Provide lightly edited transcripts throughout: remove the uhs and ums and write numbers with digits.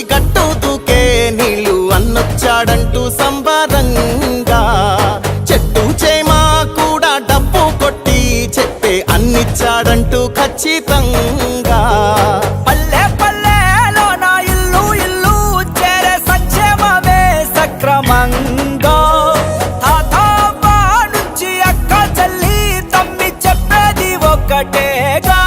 గట్టు దూకే నీళ్ళు అన్నొచ్చాడంటూ సంబరంగా చెట్టు చేమా కూడా డబ్బు కొట్టి చెప్పే అన్నిచ్చాడంటూ ఖచ్చితంగా పల్లె పల్లెలో నా ఇల్లు ఇల్లు చేరే సంక్షేమమే సక్రమంగా తాతవ్వ నుంచి అక్క చెల్లి తమ్మి చెప్పేది ఒక్కటేగా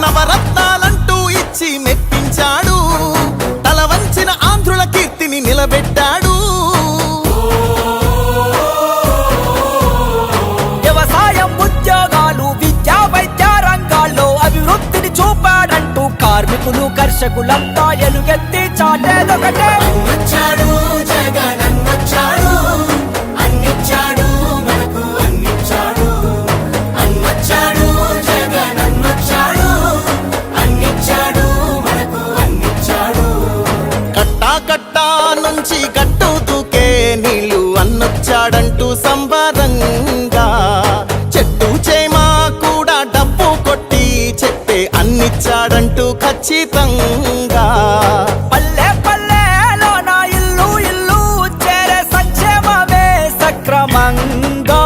నవరత్నాలంటూ ఇచ్చి మెప్పించాడు, తల వంచిన ఆంధ్రుల కీర్తిని నిలబెట్టాడు. వ్యవసాయం ఉద్యోగాలు విద్యా వైద్య రంగాల్లో అభివృద్ధిని చూపాడంటూ కార్మికులు కర్షకులంతా ఎలుగెత్తి చాటేదొకటే కట్టా నుంచి గట్టు దూకే నీళ్ళు అన్నొచ్చాడంటూ సంబరంగా చెట్టు చేమా కూడా డబ్బు కొట్టి చెప్పే అన్నిచ్చాడంటూ ఖచ్చితంగా పల్లె పల్లెలో నా ఇల్లు ఇల్లు చేరే సంక్షేమమే సక్రమంగా